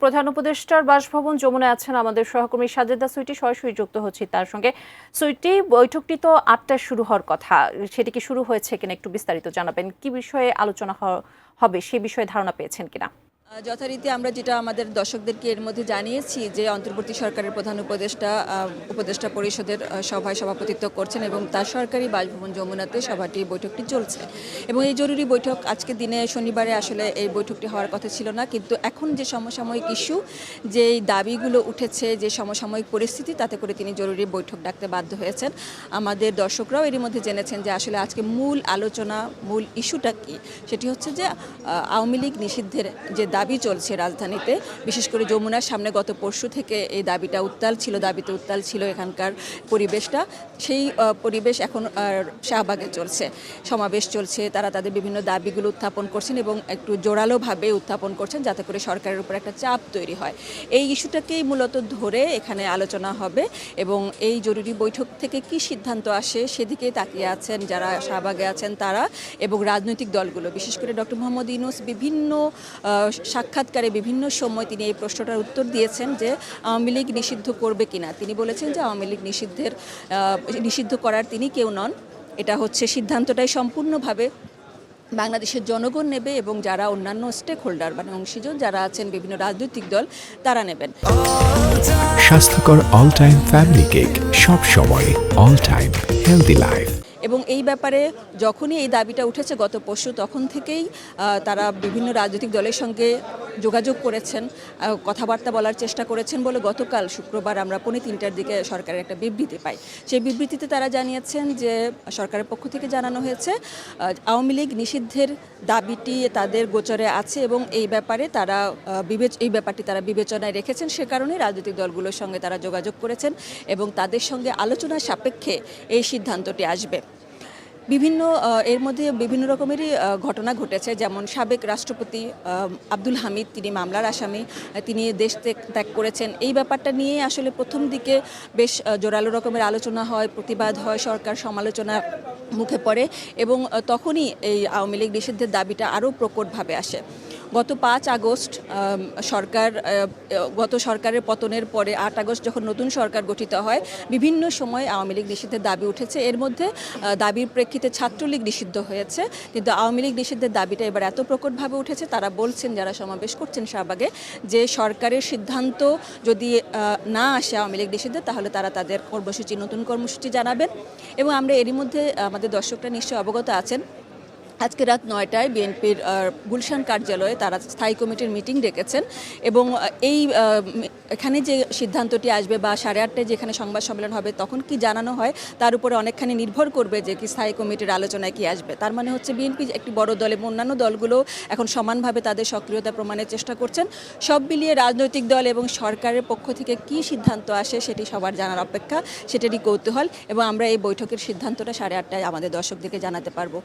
প্রধান উপদেষ্টার বাসভবন যমুনায় আছেন আমাদের সহকর্মী সাজেদা সুইটি, সরাসরি যুক্ত হচ্ছি তার সঙ্গে। সুইটি, বৈঠকটি তো ৮টায় শুরু হওয়ার কথা, সেটি কি শুরু হয়েছে কিনা একটু বিস্তারিত জানাবেন। কি বিষয়ে আলোচনা হবে সে বিষয়ে ধারণা পেয়েছেন কিনা? যথারীতি আমরা যেটা আমাদের দর্শকদেরকে এর মধ্যে জানিয়েছি যে অন্তর্বর্তী সরকারের প্রধান উপদেষ্টা পরিষদের সভায় সভাপতিত্ব করছেন এবং তার সরকারি বাসভবন যমুনাতে বৈঠকটি চলছে। এবং এই জরুরি বৈঠক আজকের দিনে শনিবারে আসলে এই বৈঠকটি হওয়ার কথা ছিল না, কিন্তু এখন যে সমসাময়িক ইস্যু, যে দাবিগুলো উঠেছে, যে সমসাময়িক পরিস্থিতি, তাতে করে তিনি জরুরি বৈঠক ডাকতে বাধ্য হয়েছেন। আমাদের দর্শকরাও এরই মধ্যে জেনেছেন যে আসলে আজকে মূল আলোচনা, মূল ইস্যুটা কি, সেটি হচ্ছে যে আওয়ামী লীগ নিষিদ্ধের যে দাবি চলছে রাজধানীতে, বিশেষ করে যমুনার সামনে গত পরশু থেকে এই দাবিতে উত্তাল ছিল এখানকার পরিবেশটা। সেই পরিবেশ এখন শাহবাগে চলছে, সমাবেশ চলছে, তারা তাদের বিভিন্ন দাবিগুলো উত্থাপন করছেন এবং একটু জোরালোভাবে উত্থাপন করছেন যাতে করে সরকারের উপর একটা চাপ তৈরি হয়। এই ইস্যুটাকেই মূলত ধরে এখানে আলোচনা হবে এবং এই জরুরি বৈঠক থেকে কি সিদ্ধান্ত আসে সেদিকে তাকিয়ে আছেন যারা শাহবাগে আছেন তারা এবং রাজনৈতিক দলগুলো। বিশেষ করে ডক্টর মোহাম্মদ ইউনূস বিভিন্ন সাক্ষাৎকারে বিভিন্ন সময় তিনি এই প্রশ্নটার উত্তর দিয়েছেন যে আওয়ামী লীগ নিষিদ্ধ করবে কিনা। তিনি বলেছেন যে আওয়ামী লীগ নিষিদ্ধ করার তিনি কেউ নন, এটা হচ্ছে সিদ্ধান্তটাই সম্পূর্ণভাবে বাংলাদেশের জনগণ নেবে এবং যারা অন্যান্য স্টেক হোল্ডার মানে অংশীজন যারা আছেন বিভিন্ন রাজনৈতিক দল তারা নেবেন। স্বাস্থ্যকর অল টাইম ফ্যামিলি কেক, সব সময় অল টাইম হেলদি লাইফ। এবং এই ব্যাপারে যখনই এই দাবিটা উঠেছে গত পরশু, তখন থেকেই তারা বিভিন্ন রাজনৈতিক দলের সঙ্গে যোগাযোগ করেছেন, কথাবার্তা বলার চেষ্টা করেছেন বলে গতকাল শুক্রবার আমরা 3:45 দিকে সরকারের একটা বিবৃতি পাই। সেই বিবৃতিতে তারা জানিয়েছেন যে সরকারের পক্ষ থেকে জানানো হয়েছে আওয়ামী লীগ নিষিদ্ধের দাবিটি তাদের গোচরে আছে এবং এই ব্যাপারটি তারা বিবেচনায় রেখেছেন। সে কারণে রাজনৈতিক দলগুলোর সঙ্গে তারা যোগাযোগ করেছেন এবং তাদের সঙ্গে আলোচনার সাপেক্ষে এই সিদ্ধান্তটি আসবে। এর মধ্যে বিভিন্ন রকমেরই ঘটনা ঘটেছে, যেমন সাবেক রাষ্ট্রপতি আব্দুল হামিদ, তিনি মামলার আসামি, তিনি দেশ ত্যাগ করেছেন। এই ব্যাপারটা নিয়ে আসলে প্রথম দিকে বেশ জোরালো রকমের আলোচনা হয়, প্রতিবাদ হয়, সরকার সমালোচনার মুখে পড়ে এবং তখনই এই আওয়ামী লীগ নিষিদ্ধের দাবিটা আরও প্রকটভাবে আসে। গত 5 আগস্ট সরকারের পতনের পরে 8 আগস্ট যখন নতুন সরকার গঠিত হয়, বিভিন্ন সময় আওয়ামী লীগ নিষিদ্ধের দাবি উঠেছে। এর মধ্যে দাবির প্রেক্ষিতে ছাত্রলীগ নিষিদ্ধ হয়েছে, কিন্তু আওয়ামী লীগ নিষিদ্ধের দাবিটা এবার এত প্রকটভাবে উঠেছে, তারা বলছেন যারা সমাবেশ করছেন শাহবাগে যে সরকারের সিদ্ধান্ত যদি না আসে আওয়ামী লীগ নিষিদ্ধের, তাহলে তারা তাদের নতুন কর্মসূচি জানাবেন। এবং আমরা এরই মধ্যে আমাদের দর্শকরা নিশ্চয়ই অবগত আছেন, আজকে রাত 9টায় বিএনপির গুলশান কার্যালয়ে তারা স্থায়ী কমিটির মিটিং ডেকেছেন এবং এখানে যে সিদ্ধান্তটি আসবে বা 8:30টায় যেখানে সংবাদ সম্মেলন হবে তখন কি জানানো হয় তার উপরে অনেকখানি নির্ভর করবে যে কি স্থায়ী কমিটির আলোচনায় কি আসবে। তার মানে হচ্ছে বিএনপি একটি বড় দল এবং অন্যান্য দলগুলো এখন সমানভাবে তাদের সক্রিয়তা প্রমাণের চেষ্টা করছেন। সব মিলিয়ে রাজনৈতিক দল এবং সরকারের পক্ষ থেকে কি সিদ্ধান্ত আসে সেটি সবার জানার অপেক্ষা, সেটারই কৌতূহল এবং আমরা এই বৈঠকের সিদ্ধান্তটা 8:30টায় আমাদের দর্শকদেরকে জানাতে পারবো।